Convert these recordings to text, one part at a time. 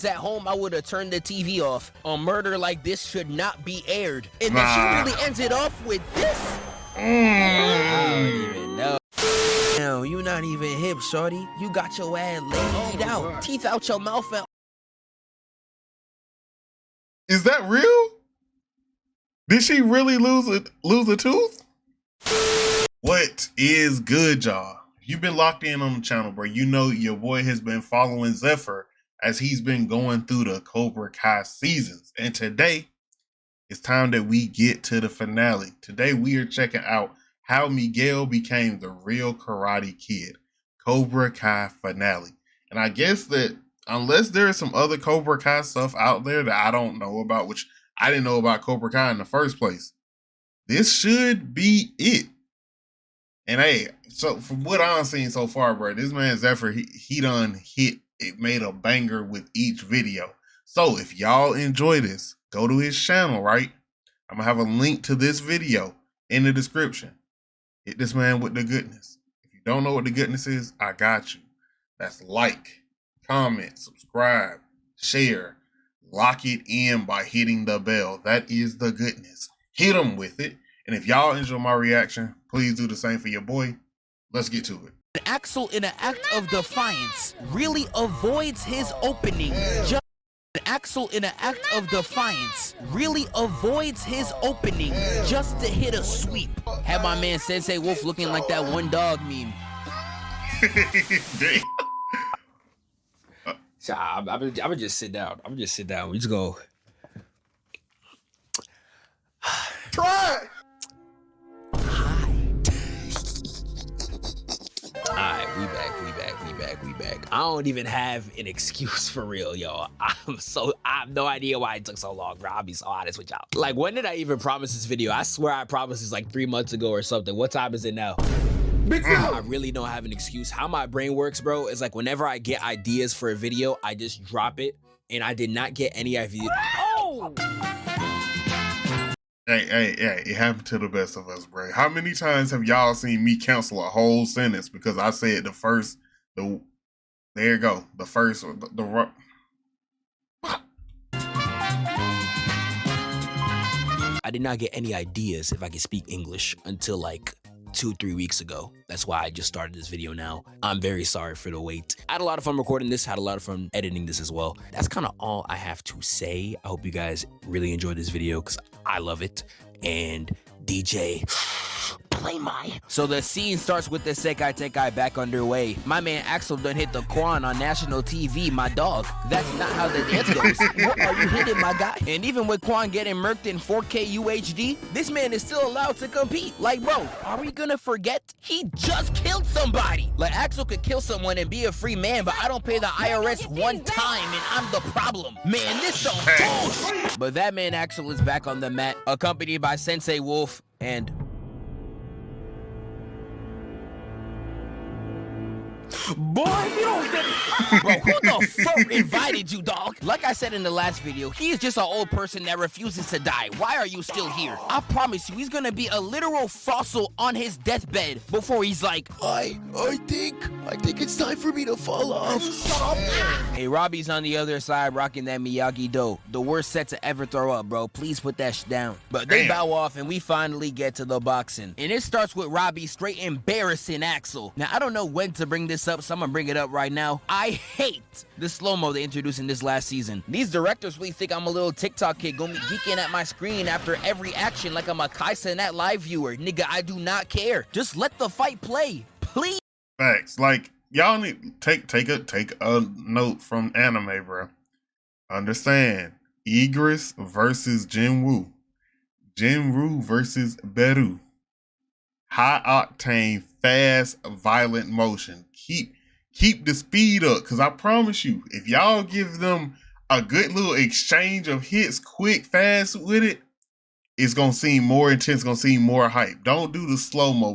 was at home, I would have turned the TV off. A murder like this should not be aired. And then she really ends it off with this? I don't even know. No, you not even hip, shorty. You got your ass laid out. Teeth out your mouth and... Is that real? Did she really lose a tooth? What is good, y'all? If you've been locked in on the channel, bro, you know your boy has been following Zephfire as he's been going through the Cobra Kai seasons. And today, it's time that we get to the finale. Today, we are checking out how Miguel became the real Karate Kid. Cobra Kai finale. And I guess that unless there is some other Cobra Kai stuff out there that I don't know about, which I didn't know about Cobra Kai in the first place, this should be it. And hey, so from what I'm seeing so far, bro, this man Zephfire, he done made a banger with each video. So if y'all enjoy this, go to his channel, right? I'm gonna have a link to this video in the description. Hit this man with the goodness. If you don't know what the goodness is, I got you. That's like, comment, subscribe, share, lock it in by hitting the bell. That is the goodness. Hit them with it. And if y'all enjoy my reaction, please do the same for your boy. Let's get to it. Axel, in an act of defiance, really avoids his opening. Axel, in an act of defiance, really avoids his opening just to hit a sweep. Had my man Sensei Wolf looking like that one dog meme. So I'm gonna just sit down. I'm gonna just sit down. We just go. Try. Hi. Alright, we back. I don't even have an excuse for real, y'all. I have no idea why it took so long, bro. I'll be so honest with y'all. Like, when did I even promise this video? I swear I promised this like 3 months ago or something. What time is it now? I really don't have an excuse. How my brain works, bro, is like whenever I get ideas for a video, I just drop it, and I did not get any ideas. Oh! Hey, it happened to the best of us, bro. How many times have y'all seen me cancel a whole sentence because I said the first, there you go, the first, I did not get any ideas if I could speak English until like 2-3 weeks ago. That's why I just started this video now. I'm very sorry for the wait. I had a lot of fun recording this, had a lot of fun editing this as well. That's kind of all I have to say. I hope you guys really enjoyed this video because I love it. And DJ, play my. So the scene starts with the Sekai Tekai back underway. My man Axel done hit the Quan on national TV, my dog. That's not how the dance goes. What are you hitting, my guy? And even with Quan getting murked in 4K UHD, this man is still allowed to compete. Like, bro, are we gonna forget? He just killed somebody. Like, Axel could kill someone and be a free man, but I don't pay the IRS one time and I'm the problem. Man, this some bullshit. But that man Axel is back on the mat, accompanied by Sensei Wolf and... Boy, you don't get it. Bro, who the fuck invited you, dog? Like I said in the last video, he is just an old person that refuses to die. Why are you still here? I promise you, he's gonna be a literal fossil on his deathbed before he's like, I think it's time for me to fall off. Hey, Robbie's on the other side rocking that Miyagi-Do. The worst set to ever throw up, bro. Please put that shit down. But they bow off and we finally get to the boxing. And it starts with Robbie straight embarrassing Axel. Now, I don't know when to bring this up, so I'm gonna bring it up right now. I hate the slow-mo they introduced in this last season. These directors really think I'm a little TikTok kid gonna be geeking at my screen after every action like I'm a Kaisa in that live viewer. Nigga, I do not care. Just let the fight play, please. Facts. Like, y'all need take a note from anime, bro. Understand, Igris versus Jinwoo. Jinwoo versus Beru. High octane, fast, violent motion. Keep the speed up, because I promise you, if y'all give them a good little exchange of hits quick, fast with it, it's going to seem more intense, going to seem more hype. Don't do the slow-mo.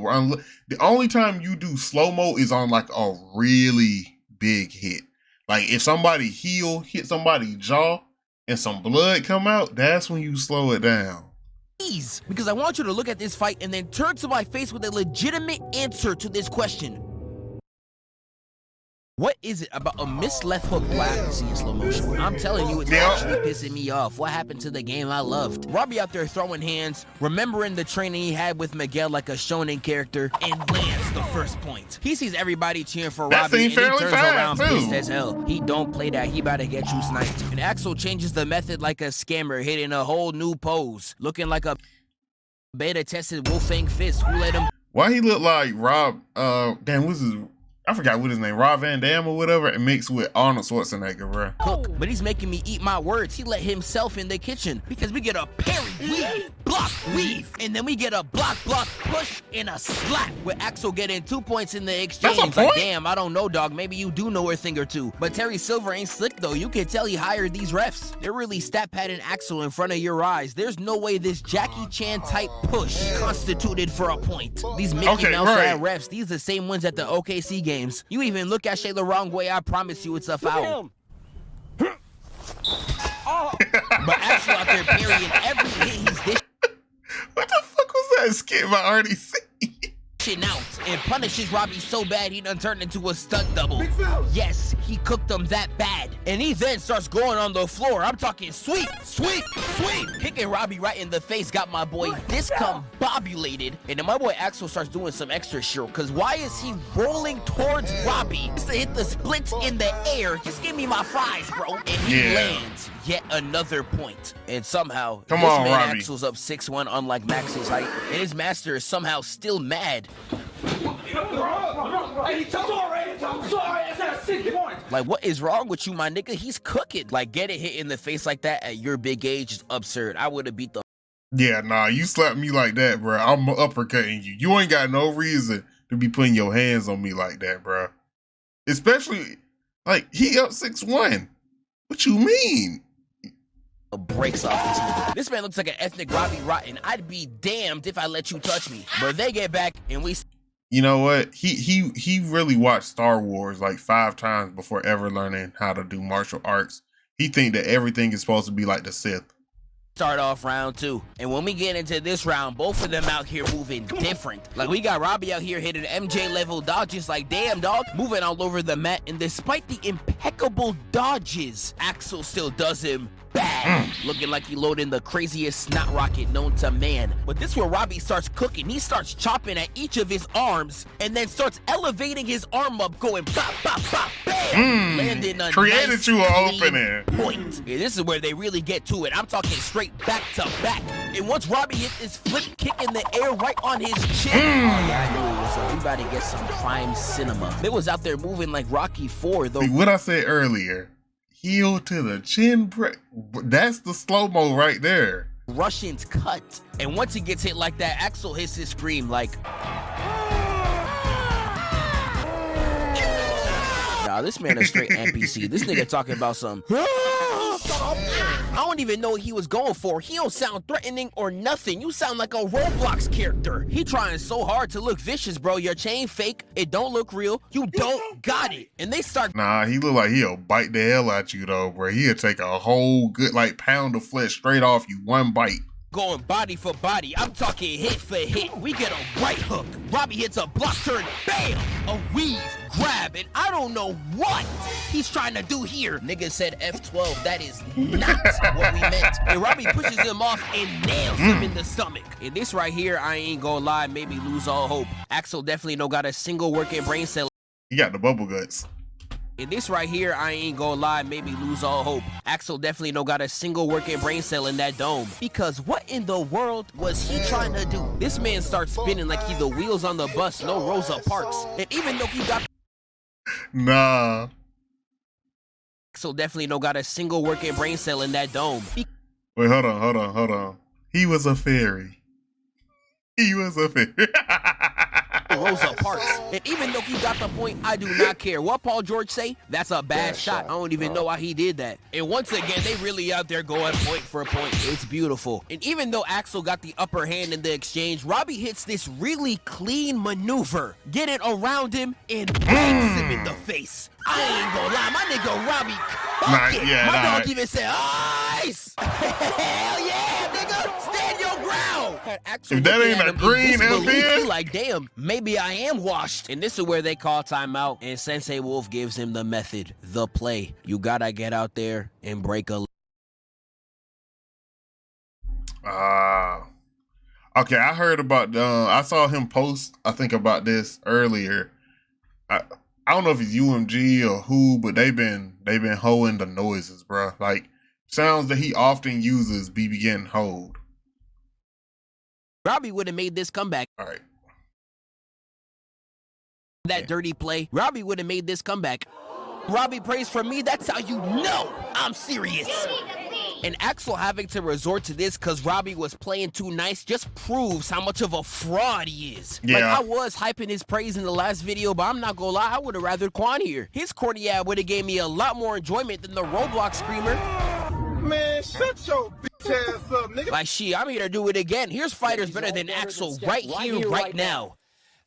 The only time you do slow-mo is on like a really big hit. Like if somebody hit somebody's jaw and some blood come out, that's when you slow it down. Please, because I want you to look at this fight and then turn to my face with a legitimate answer to this question. What is it about a missed left hook black to see in slow motion? I'm telling you, it's actually pissing me off. What happened to the game I loved? Robbie out there throwing hands, remembering the training he had with Miguel like a shonen character, and lands the first point. He sees everybody cheering for Robbie, and he turns around pissed as hell. He don't play that. He about to get you sniped. And Axel changes the method like a scammer, hitting a whole new pose, looking like a beta-tested Wolfang Fist. Who let him? Why he look like Rob? Damn, what's his? I forgot what his name, Rob Van Dam or whatever, and mixed with Arnold Schwarzenegger, bro. Cook, but he's making me eat my words. He let himself in the kitchen because we get a parry, weave, block, weave, and then we get a block, push, and a slap with Axel getting 2 points in the exchange. That's a point? Like, damn, I don't know, dog. Maybe you do know a thing or two. But Terry Silver ain't slick, though. You can tell he hired these refs. They're really stat padding Axel in front of your eyes. There's no way this Jackie Chan type push constituted for a point. These Mickey Mouse refs, these the same ones at the OKC games. You even look at Shay the wrong way, I promise you it's a foul. But Axel out there parrying every hit he's dishing. What the fuck was that skit by RDC? Out and punishes Robbie so bad he done turned into a stunt double. Yes, he cooked him that bad. And he then starts going on the floor. I'm talking sweep, sweep, sweep. Kicking Robbie right in the face got my boy discombobulated. And then my boy Axel starts doing some extra shit. Because why is he rolling towards Robbie just to hit the splits in the air? Just give me my fries, bro. And he lands yet another point. And somehow, this man Robbie. Axel's up 6-1 unlike Max's height. And his master is somehow still mad. Like, what is wrong with you, my nigga? He's cooking. Like, getting hit in the face like that at your big age is absurd. I would have beat the... Yeah, nah, you slap me like that, bro, I'm uppercutting you. You ain't got no reason to be putting your hands on me like that, bro. Especially, like, he up 6-1. What you mean? Breaks off his knee. This man looks like an ethnic Robbie Rotten. I'd be damned if I let you touch me. But they get back and we... You know what? He really watched Star Wars like 5 times before ever learning how to do martial arts. He think that everything is supposed to be like the Sith. Start off round 2. And when we get into this round, both of them out here moving different. Like, we got Robbie out here hitting MJ level dodges like, damn, dog, moving all over the mat. And despite the impeccable dodges, Axel still does him bad, looking like he loaded the craziest snot rocket known to man. But this is where Robbie starts cooking. He starts chopping at each of his arms and then starts elevating his arm up, going pop, pop, pop, bam! Landing a created nice, you an opening point. And this is where they really get to it. I'm talking straight back to back. And once Robbie hit this flip kick in the air right on his chin, oh yeah, I knew it was up. We about to get some prime cinema. It was out there moving like Rocky 4, though. See, what I said earlier, heel to the chin break. That's the slow-mo right there. Russians cut. And once he gets hit like that, Axel hits his scream like... Nah, this man is straight NPC. This nigga talking about some... I don't even know what he was going for. He don't sound threatening or nothing. You sound like a Roblox character. He trying so hard to look vicious, bro. Your chain fake. It don't look real. You don't got it. And they start... Nah, he look like he'll bite the hell out you, though, bro. He'll take a whole good, like, pound of flesh straight off you, one bite. Going body for body. I'm talking hit for hit. We get a right hook. Robbie hits a block turn. Bam! A weave, grab, and I don't know what he's trying to do here. Nigga said F12. That is not what we meant. And Robbie pushes him off and nails him in the stomach. And this right here, I ain't gonna lie, made me lose all hope. Axel definitely don't got a single working brain cell. He got the bubble guts. And this right here, I ain't gonna lie, made me lose all hope. Axel definitely don't got a single working brain cell in that dome. Because what in the world was he trying to do? This man starts spinning like he the wheels on the bus, no Rosa Parks. And even though he got... Nah. Axel definitely don't got a single working brain cell in that dome. Wait, hold on. He was a fairy. He was a fairy. Rosa Parks. And even though he got the point, I do not care. What Paul George say? That's a bad shot. I don't even know why he did that. And once again, they really out there going point for point. It's beautiful. And even though Axel got the upper hand in the exchange, Robbie hits this really clean maneuver, getting around him and bangs him in the face. I ain't gonna lie, my nigga Robbie, my dog even said, ice! Hell yeah, nigga! Stand your ground! Wow! Axel If that looking ain't at a him in green disbelief, FN? he like, damn, maybe I am washed. And this is where they call timeout, and Sensei Wolf gives him the method, the play. You gotta get out there and break a... Okay, I heard about I saw him post, I think, about this earlier. I don't know if it's UMG or who, but they've been holding the noises, bro. Like sounds that he often uses be getting hold. Robbie would have made this comeback. All right. That dirty play. Robbie would have made this comeback. Robbie prays for me. That's how you know I'm serious. And Axel having to resort to this because Robbie was playing too nice just proves how much of a fraud he is. Yeah. Like, I was hyping his praise in the last video, but I'm not gonna lie, I would have rather Quan here. His corny ad would have gave me a lot more enjoyment than the Roblox screamer. Man, shut your bitch ass up, nigga. Like, shit, I'm here to do it again. Here's fighters better than Axel right here, right now.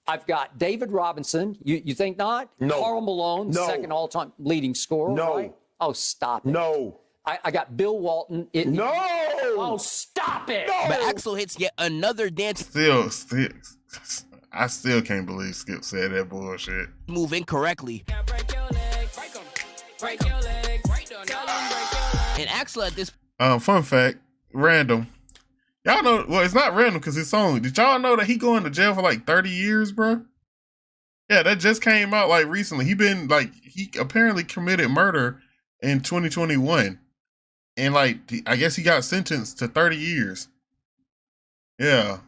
I've got David Robinson. You think not? No. Karl Malone, No. second all-time leading scorer. No. Right? Oh, stop it. No. I got Bill Walton. No. Oh, stop it. No. But Axel hits yet another dance Still, I still can't believe Skip said that bullshit. move incorrectly. And Axel at this Fun fact, random. Y'all know, well, it's not random because it's song. Did y'all know that he going to jail for like 30 years, bro? Yeah, that just came out like recently. He apparently committed murder in 2021. And like, I guess he got sentenced to 30 years. Yeah.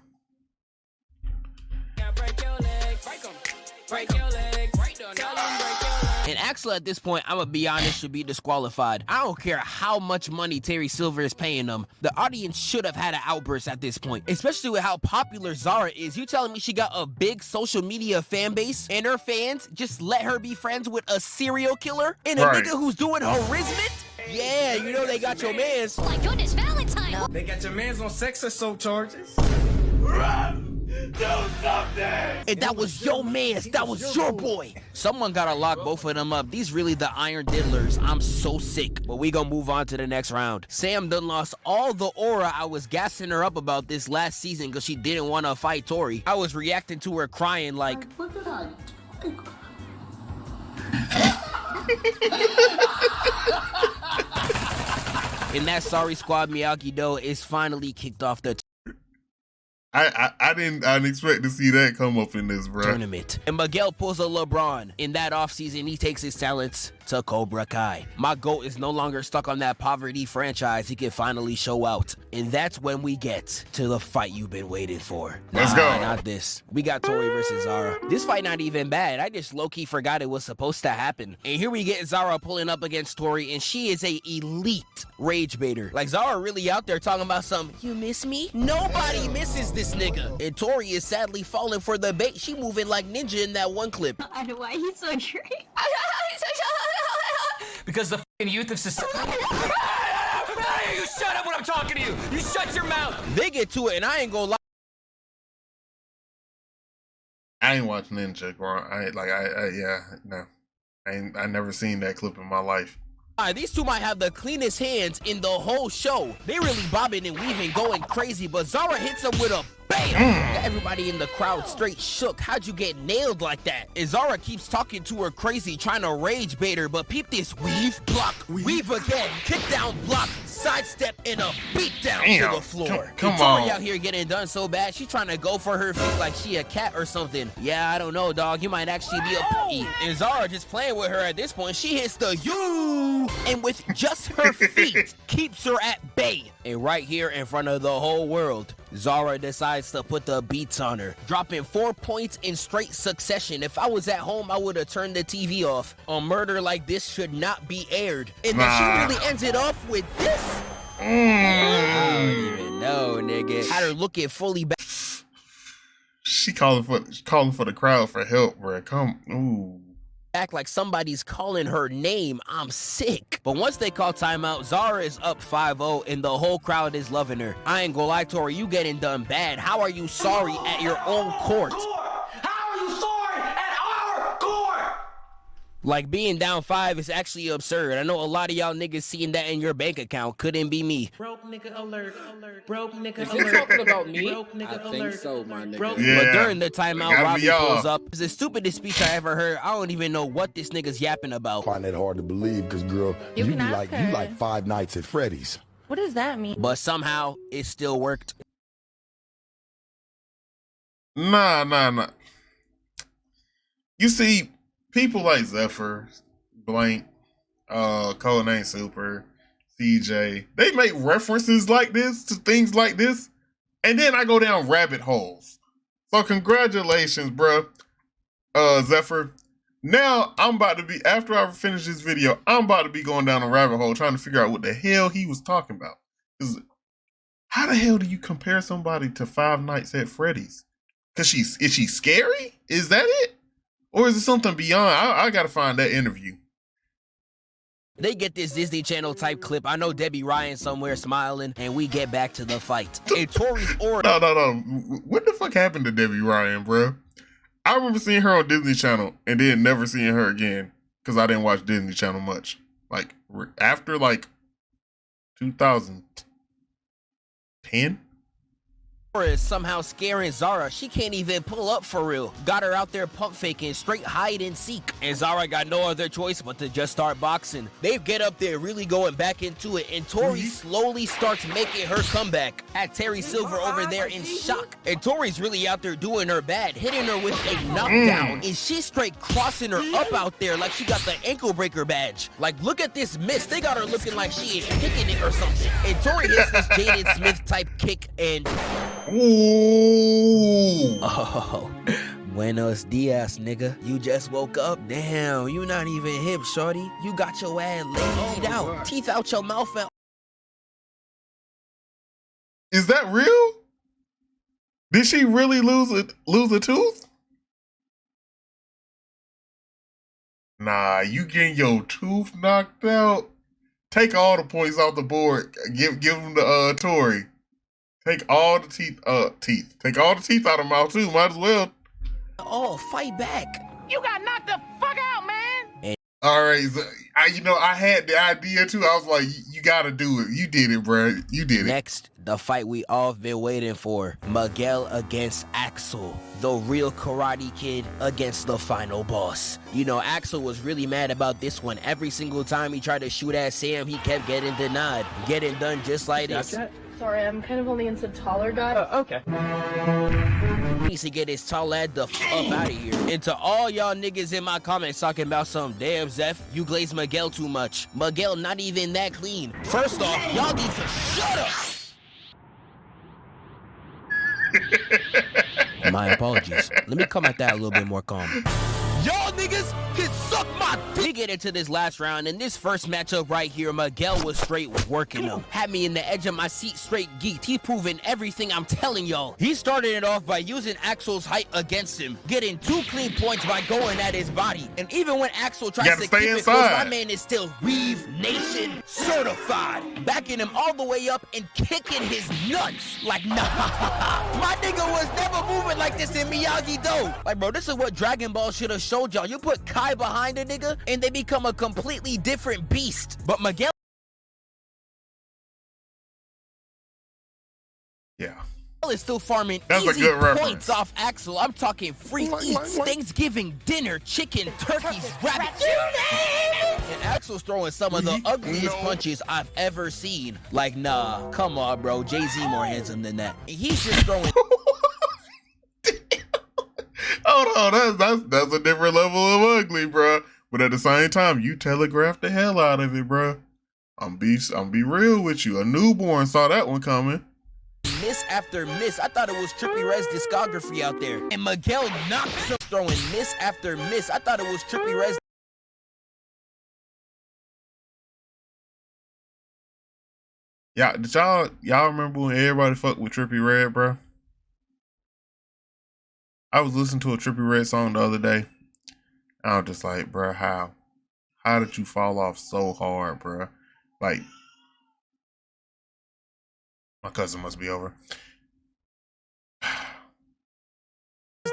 And Axel at this point, I'm gonna be honest, should be disqualified. I don't care how much money Terry Silver is paying them. The audience should have had an outburst at this point, especially with how popular Zara is. You telling me she got a big social media fan base and her fans just let her be friends with a serial killer and a Right. nigga who's doing harassment? Yeah, you know they got your mans. Oh my goodness, Valentine! They got your mans on sex assault charges. And that was your mans, that was your boy. Someone gotta lock both of them up. These really the iron diddlers. I'm so sick. But we gonna move on to the next round. Sam done lost all the aura I was gassing her up about this last season because she didn't want to fight Tori. I was reacting to her crying like, What did I do? and that sorry squad Miyagi-Do is finally kicked off the I didn't expect to see that come up in this, bro. tournament. And Miguel pulls a LeBron. In that offseason, he takes his talents to Cobra Kai. My GOAT is no longer stuck on that poverty franchise. He can finally show out. And that's when we get to the fight you've been waiting for. Let's go. Not this. We got Tori versus Zara. This fight not even bad. I just low-key forgot it was supposed to happen. And here we get Zara pulling up against Tori, and she is a elite rage baiter. Like, Zara really out there talking about some, you miss me? Nobody misses this nigga. And Tori is sadly falling for the bait. She moving like ninja in that one clip. I know why he's so great. Because the f***ing youth of society. You shut up when I'm talking to you. You shut your mouth. They get to it, and I ain't gonna lie. I ain't watching Ninja, bro. I never seen that clip in my life. These two might have the cleanest hands in the whole show. They really bobbing and weaving, going crazy, but Zara hits them with a bam! Everybody in the crowd straight shook. How'd you get nailed like that? And Zara keeps talking to her crazy, trying to rage bait her, but peep this. Weave, block, weave again, kick down, block, sidestep, and a beat down to the floor. Come And Tori on. out here getting done so bad, she trying to go for her feet like she a cat or something. Yeah, I don't know, dog. You might actually be a putty. And Zara just playing with her at this point. She hits the you, and with just her feet, keeps her at bay. And right here in front of the whole world, Zara decides to put the beats on her, dropping 4 points in straight succession. If I was at home, I would have turned the TV off. A murder like this should not be aired. And then she really ends it off with this. I don't even know, nigga. Had her looking fully back. She calling for the crowd for help, bro. Ooh. Act like somebody's calling her name. I'm sick. But once they call timeout, Zara is up 5-0 and the whole crowd is loving her. I ain't gonna lie, Tori, you getting done bad. How are you sorry at your own court? How are you sorry at our court? Like, being down 5 is actually absurd. I know a lot of y'all niggas seeing that in your bank account. Couldn't be me. Broke nigga alert. Broke nigga Is alert. it talking about me? Broke nigga I alert. think so, my nigga. Broke Yeah. But during the timeout, Gotta be Robbie y'all. pulls up. It's the stupidest speech I ever heard. I don't even know what this nigga's yapping about. Find that hard to believe because, girl, You you can be ask like her. you like 5 nights at Freddy's. What does that mean? But somehow, it still worked. Nah. You see, people like Zephfire, Blank, Codename Super, CJ, they make references like this to things like this, and then I go down rabbit holes. So congratulations, bruh, Zephfire. Now I'm about to be, after I finish this video, I'm about to be going down a rabbit hole trying to figure out what the hell he was talking about. 'Cause how the hell do you compare somebody to Five Nights at Freddy's? Cause is she scary? Is that it? Or is it something beyond? I gotta find that interview. They get this Disney Channel type clip. I know Debbie Ryan somewhere smiling, and we get back to the fight. And Tori's aura. No. What the fuck happened to Debbie Ryan, bro? I remember seeing her on Disney Channel and then never seeing her again because I didn't watch Disney Channel much. Like after like 2010. Is somehow scaring Zara. She can't even pull up for real. Got her out there pump faking, straight hide and seek. And Zara got no other choice but to just start boxing. They get up there really going back into it, and Tori slowly starts making her comeback. Had Terry Silver over there in shock. And Tori's really out there doing her bad, hitting her with a knockdown. And she's straight crossing her up out there like she got the ankle breaker badge. Like, look at this miss. They got her looking like she is kicking it or something. And Tori hits this Jaden Smith type kick, and Ooh. oh, buenos dias, nigga. You just woke up? Damn, you not even hip, shorty. You got your ass laid out. Teeth out your mouth and Is that real? Did she really lose a tooth? Nah, you getting your tooth knocked out? Take all the points off the board. Give them to Tori. Take all the teeth. Take all the teeth out of her mouth too. Might as well. oh, fight back. You got knocked the fuck out, man. All right, so, I had the idea too. I was like, you gotta do it. You did it, bro. You did it. Next, the fight we all have been waiting for. Miguel against Axel. The real Karate Kid against the final boss. You know, Axel was really mad about this one. Every single time he tried to shoot at Sam, he kept getting denied. Getting done just like this. Sorry, I'm kind of only into taller guys. Okay. He needs to get his tall lad the f up out of here. And to all y'all niggas in my comments talking about some damn Zeph, you glaze Miguel too much. Miguel not even that clean. First off, y'all need to shut up. My apologies. Let me come at that a little bit more calm. Y'all niggas can suck my dick. We get into this last round, and this first matchup right here, Miguel was straight working him. Had me in the edge of my seat straight geeked. He proving everything I'm telling y'all. He started it off by using Axel's height against him, getting 2 clean points by going at his body. And even when Axel tries to keep it close, my man is still Reeve Nation certified. Backing him all the way up and kicking his nuts. Like, nah. My nigga was never moving like this in Miyagi-Do. Like, bro, this is what Dragon Ball should have showed y'all. You put Kai behind a nigga, and they become a completely different beast. But Miguel is still farming easy points off Axel. I'm talking free eats, Thanksgiving dinner, chicken, turkeys, rabbits, you name it. And Axel's throwing some of the ugliest punches I've ever seen. Like, nah, come on, bro. Jay-Z more handsome than that. He's just throwing. Hold on, that's a different level of ugly, bro. But at the same time, you telegraphed the hell out of it, bro. I'm be real with you. A newborn saw that one coming. Miss after miss. I thought it was Trippie Redd's discography out there. And Miguel knocks him, throwing miss after miss. I thought it was Trippie Redd's. Yeah, did y'all remember when everybody fucked with Trippie Redd, bro? I was listening to a Trippie Redd song the other day. I was just like, bro, how did you fall off so hard, bro? Like, my cousin must be over.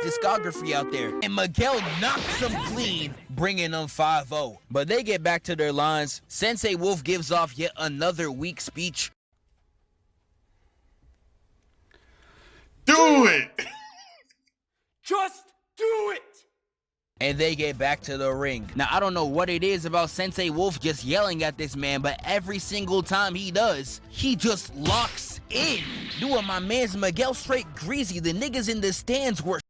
discography out there. And Miguel knocks him clean, bringing them 5-0. But they get back to their lines. Sensei Wolf gives off yet another weak speech. Do it. Just do it! And they get back to the ring. Now, I don't know what it is about Sensei Wolf just yelling at this man, but every single time he does, he just locks in. Doing my man's Miguel straight greasy. The niggas in the stands were...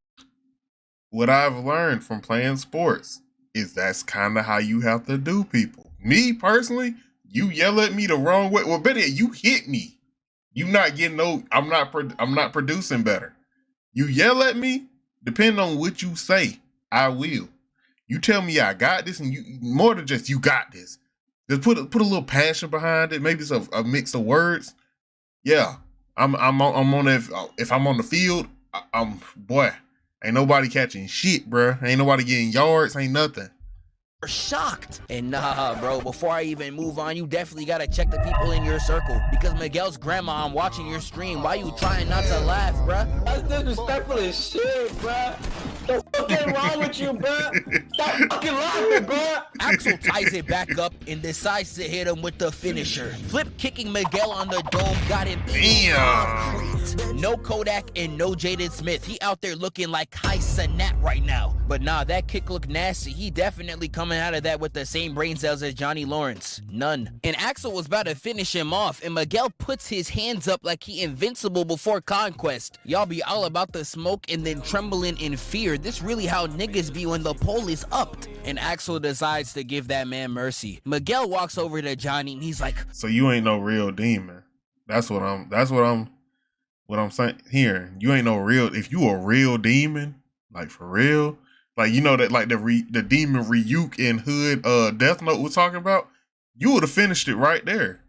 What I've learned from playing sports is that's kind of how you have to do people. Me, personally, you yell at me the wrong way. Well, better yet, you hit me. You not getting no... I'm not producing better. You yell at me, depending on what you say, I will. You tell me I got this, and you more than just you got this. Just put a little passion behind it. Maybe it's a mix of words. Yeah, I'm on if I'm on the field, boy, ain't nobody catching shit, bruh. Ain't nobody getting yards. Ain't nothing. Shocked. And nah, bro, before I even move on, you definitely gotta check the people in your circle. Because Miguel's grandma, I'm watching your stream. Why you trying not to laugh, bruh? That's disrespectful as shit, bruh. The fuck is wrong with you, bruh? Stop fucking laughing, bruh. Axel ties it back up and decides to hit him with the finisher. Flip kicking Miguel on the dome got him. Damn. No Kodak and no Jaden Smith. He out there looking like Kai Sanat right now. But nah, that kick looked nasty. He definitely coming out of that with the same brain cells as Johnny Lawrence. None. And Axel was about to finish him off, and Miguel puts his hands up like he invincible before conquest. Y'all be all about the smoke and then trembling in fear. This really how niggas be when the pole is upped. And Axel decides to give that man mercy. Miguel walks over to Johnny and he's like, so you ain't no real demon. That's what I'm saying here. You ain't no real, if you a real demon, like for real, like, you know, that like the demon Ryuk in Hood Death Note was talking about, you would have finished it right there.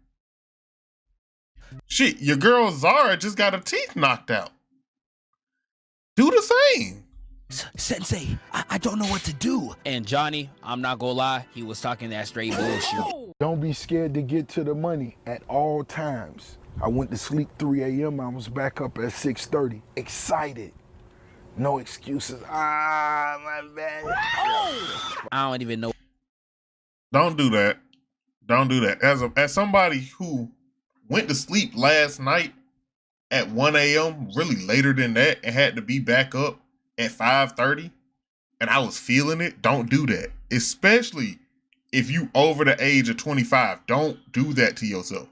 Shit, your girl Zara just got her teeth knocked out. Do the same. Sensei, I don't know what to do. And Johnny, I'm not gonna lie, he was talking that straight bullshit. Don't be scared to get to the money at all times. I went to sleep 3 a.m. I was back up at 6:30. Excited. No excuses. Ah, my bad. I don't even know. Don't do that. Don't do that. As somebody who went to sleep last night at 1 a.m., really later than that, and had to be back up at 5:30, and I was feeling it, don't do that. Especially if you over the age of 25. Don't do that to yourself.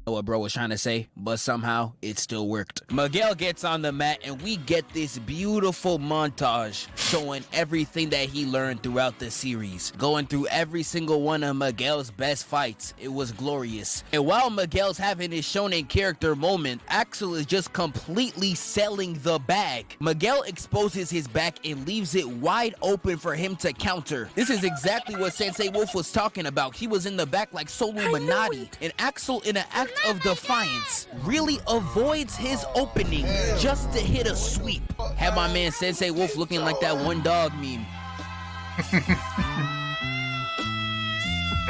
What bro was trying to say, but somehow it still worked. Miguel gets on the mat and we get this beautiful montage showing everything that he learned throughout the series, going through every single one of Miguel's best fights. It was glorious. And while Miguel's having his shonen character moment, Axel is just completely selling the bag. Miguel exposes his back and leaves it wide open for him to counter. This is exactly what Sensei Wolf was talking about. He was in the back like Solu Minati, and Axel, in an act of defiance, really avoids his opening just to hit a sweep. Had my man Sensei Wolf looking like that one dog meme.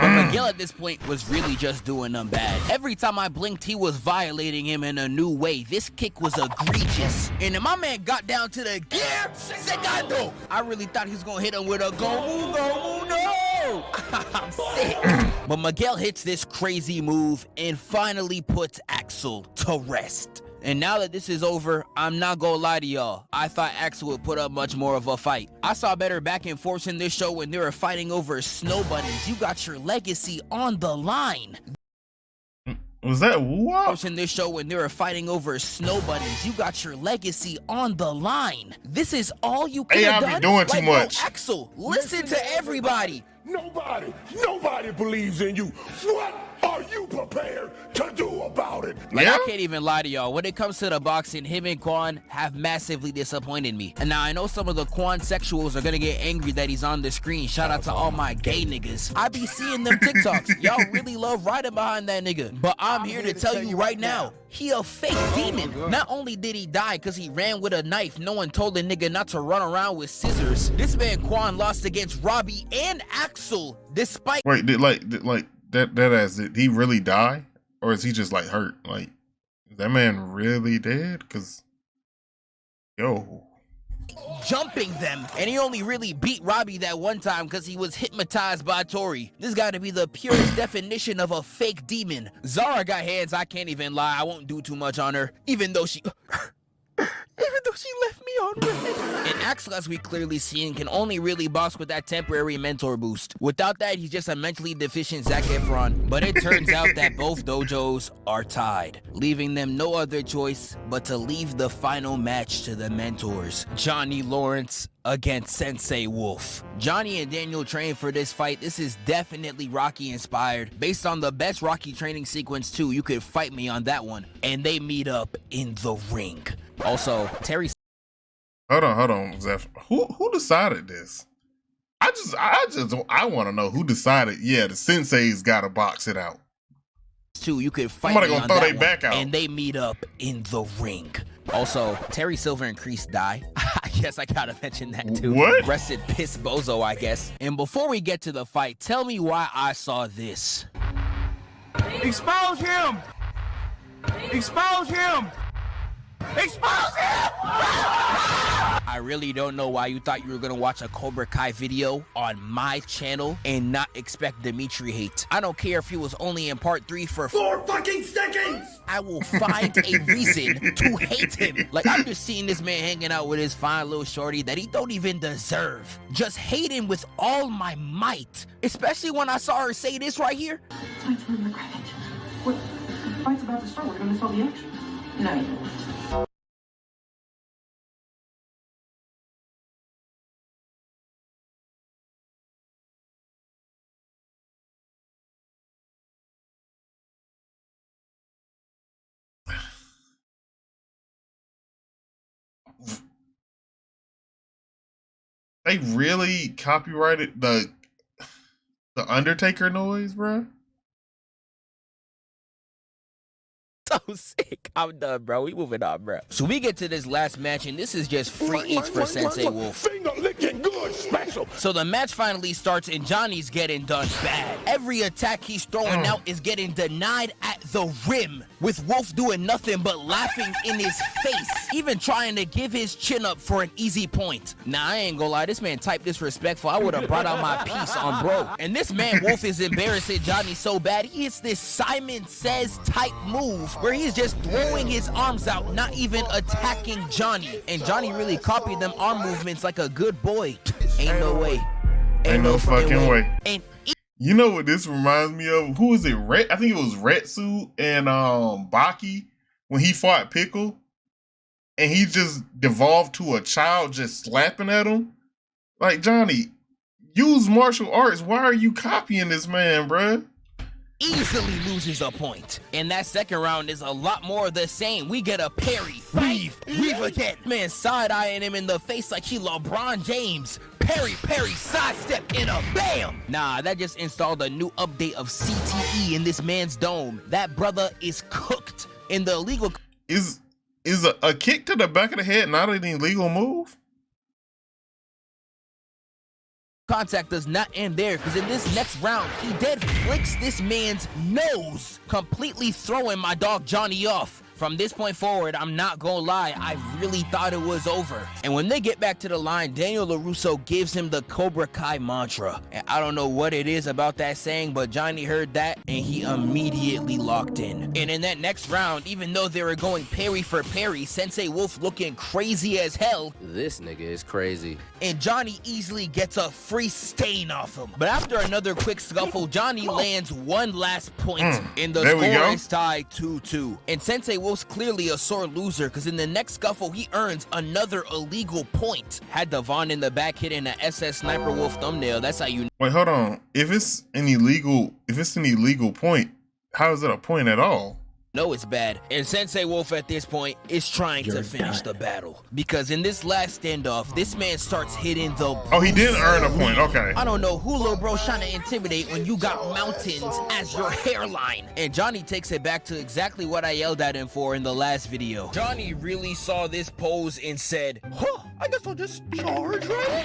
But Miguel at this point was really just doing them bad. Every time I blinked, he was violating him in a new way. This kick was egregious. And then my man got down to the gear segundo. I really thought he was gonna hit him with a go, no. I'm sick. But Miguel hits this crazy move and finally puts Axel to rest. And now that this is over, I'm not gonna lie to y'all, I thought Axel would put up much more of a fight. I saw better back and forth in this show when they were fighting over snow bunnies. You got your legacy on the line. Was that what? In this show when they were fighting over snow bunnies, you got your legacy on the line. This is all you could have done? Hey, I be doing too much. Bro, Axel, listen to everybody. Nobody believes in you. What are you prepared to do about it? Like, I can't even lie to y'all. When it comes to the boxing, him and Quan have massively disappointed me. And now I know some of the Quan sexuals are gonna get angry that he's on the screen. Shout out to all my gay niggas. I be seeing them TikToks. Y'all really love riding behind that nigga. But I'm here to tell you right now, he a fake demon. Not only did he die because he ran with a knife, no one told the nigga not to run around with scissors. This man Quan lost against Robbie and Axel, despite— Wait, did he really die? Or is he just like hurt? Like, is that man really dead? Cause, yo. jumping them, and he only really beat Robbie that one time because he was hypnotized by Tori. This got to be the purest definition of a fake demon. Zara got hands, I can't even lie. I won't do too much on her, even though she left me on red. And Axel, as we clearly seen, can only really box with that temporary mentor boost. Without that, he's just a mentally deficient Zac Efron. But it turns out that both dojos are tied, leaving them no other choice but to leave the final match to the mentors, Johnny Lawrence against Sensei Wolf. Johnny and Daniel trained for this fight. This is definitely Rocky inspired. Based on the best Rocky training sequence too, you could fight me on that one. And they meet up in the ring. Also, Terry. Hold on, Zeph. Who decided this? I want to know who decided. Yeah, the senseis got to box it out. Too, you could fight Somebody me gonna on throw that their back one, out. and they meet up in the ring. Also, Terry Silver and Kreese die. I guess I gotta mention that too. What? Rested piss bozo, I guess. And before we get to the fight, tell me why I saw this. Expose him! Expose him! Expose him! I really don't know why you thought you were gonna watch a Cobra Kai video on my channel and not expect Dimitri hate. I don't care if he was only in part 3 for 4 fucking seconds! I will find a reason to hate him. Like, I'm just seeing this man hanging out with his fine little shorty that he don't even deserve. Just hate him with all my might. Especially when I saw her say this right here. Fight's moving the credit. What? The fight's about to start. We're gonna miss all the action. No, you won't. They really copyrighted the Undertaker noise, bro. So sick. I'm done, bro. We moving on, bro. So we get to this last match, and this is just free eats for Sensei Wolf. Finger licking good special. So the match finally starts, and Johnny's getting done bad. Every attack he's throwing out is getting denied at the rim, with Wolf doing nothing but laughing in his face, even trying to give his chin up for an easy point. Nah, I ain't gonna lie, this man type disrespectful. I would have brought out my piece on bro. And this man Wolf is embarrassing Johnny so bad, he hits this Simon Says type move where he's just throwing his arms out, not even attacking Johnny. And Johnny really copied them arm movements like a good boy. Ain't no way. Ain't no fucking way. And You know what this reminds me of? Who is it? I think it was Retsu and Baki when he fought Pickle, and he just devolved to a child just slapping at him. Like, Johnny, use martial arts. Why are you copying this man, bruh? easily loses a point. And that second round is a lot more of the same. We get a parry, weave again. Man side-eyeing him in the face like he LeBron James. Parry, sidestep, and a bam! Nah, that just installed a new update of CTE in this man's dome. That brother is cooked. In the illegal... Is a kick to the back of the head not an illegal move? Contact does not end there, because in this next round, he dead flicks this man's nose, completely throwing my dog Johnny off. From this point forward, I'm not gonna lie, I really thought it was over. And when they get back to the line, Daniel LaRusso gives him the Cobra Kai mantra. And I don't know what it is about that saying, but Johnny heard that and he immediately locked in. And in that next round, even though they were going parry for parry, Sensei Wolf looking crazy as hell. This nigga is crazy. And Johnny easily gets a free stain off him. But after another quick scuffle, Johnny lands one last point. And the score is tied 2-2. And Sensei Wolf's clearly a sore loser, because in the next scuffle, he earns another illegal point. Had Devon in the back hitting an SS Sniper Wolf thumbnail, that's how you... Wait, hold on. If it's an illegal point, how is it a point at all? No, it's bad. And Sensei Wolf at this point is trying to finish the battle. Because in this last standoff, this man starts hitting the... Oh, he did earn a point, okay. I don't know who little bro's trying to intimidate when you got mountains as your hairline. And Johnny takes it back to exactly what I yelled at him for in the last video. Johnny really saw this pose and said, huh, I guess I'll just charge right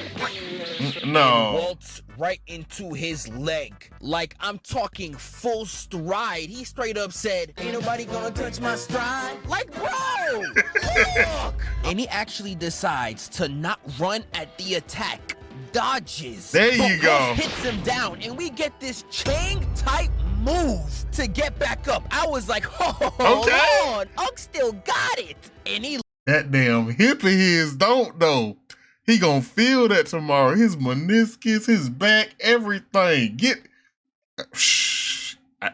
in. No. Waltz right into his leg. Like, I'm talking full stride. He straight up said, ain't nobody gonna touch my stride. Like, bro, look. And he actually decides to not run at the attack. Dodges. There you but go. Wolf hits him down, and we get this chain type move to get back up. I was like, hold on, Unk still got it. And he That damn hip of his don't though. He gonna feel that tomorrow. His meniscus, his back, everything. Get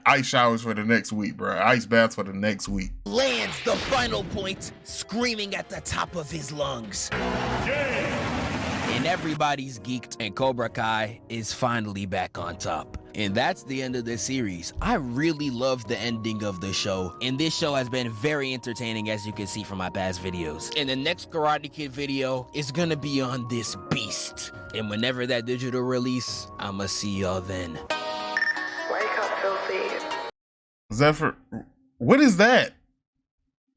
ice showers for the next week, bro. Ice baths for the next week. lands the final point, screaming at the top of his lungs. And everybody's geeked, and Cobra Kai is finally back on top. And that's the end of this series. I really love the ending of the show, and this show has been very entertaining, as you can see from my past videos. And the next Karate Kid video is gonna be on this beast. And whenever that digital release, I'ma see y'all then. Wake up, filthy. Zephyr, what is that?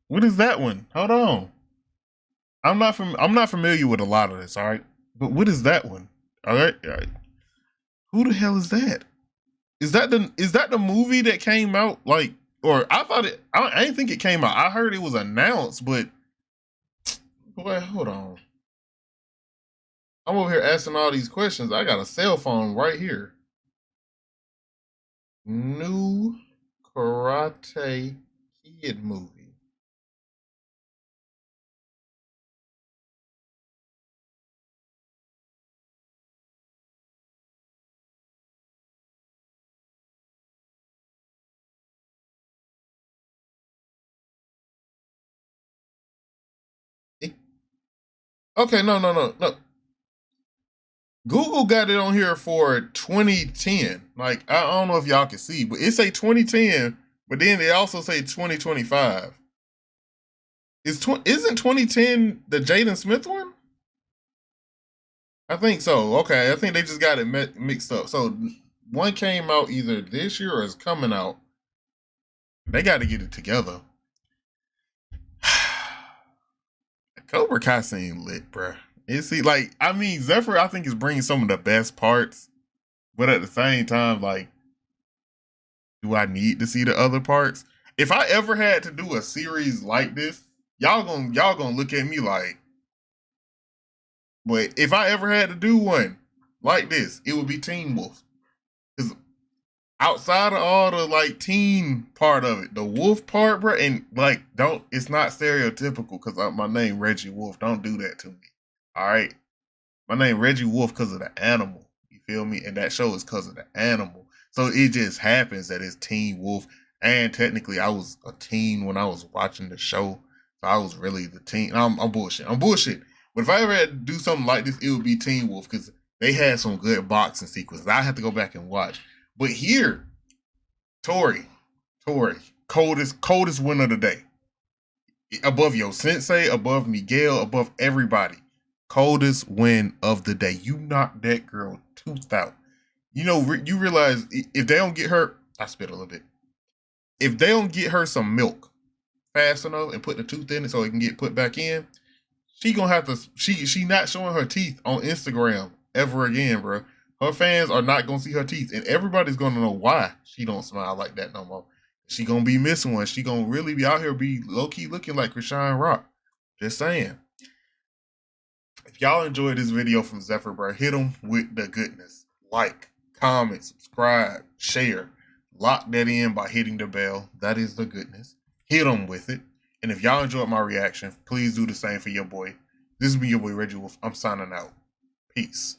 What is that one? Hold on. I'm not familiar with a lot of this, all right? But what is that one? All right. Who the hell is that? Is that the movie that came out like, or I didn't think it came out. I heard it was announced, but boy, hold on. I'm over here asking all these questions. I got a cell phone right here. New Karate Kid movie. Okay, no. Google got it on here for 2010. Like, I don't know if y'all can see, but it say 2010, but then they also say 2025. Isn't 2010 the Jaden Smith one? I think so. Okay, I think they just got it mixed up. So one came out either this year or is coming out. They got to get it together. Cobra Kai scene lit, bruh. Zephfire, I think, is bringing some of the best parts, but at the same time, like, do I need to see the other parts? If I ever had to do a series like this, y'all gonna look at me like, but if I ever had to do one like this, it would be Teen Wolf. Because outside of all the like teen part of it, the wolf part, bro, and like, it's not stereotypical because my name Reggie Wolf. Don't do that to me. All right, my name Reggie Wolf because of the animal. You feel me? And that show is because of the animal. So it just happens that it's Teen Wolf, and technically I was a teen when I was watching the show, so I was really the teen. I'm bullshit. But if I ever had to do something like this, it would be Teen Wolf because they had some good boxing sequences. I have to go back and watch. But here, Tori, coldest win of the day. Above your sensei, above Miguel, above everybody. Coldest win of the day. You knocked that girl tooth out. You know, you realize if they don't get her, I spit a little bit. If they don't get her some milk fast enough and put the tooth in it so it can get put back in, she gonna have to, she not showing her teeth on Instagram ever again, bro. Her fans are not gonna see her teeth, and everybody's gonna know why she don't smile like that no more. She gonna be missing one. She gonna really be out here be low key looking like Krishan Rock. Just saying. If y'all enjoyed this video from Zephfire, bro, hit him with the goodness. Like, comment, subscribe, share. Lock that in by hitting the bell. That is the goodness. Hit him with it. And if y'all enjoyed my reaction, please do the same for your boy. This has been your boy Reggie Wolf. I'm signing out. Peace.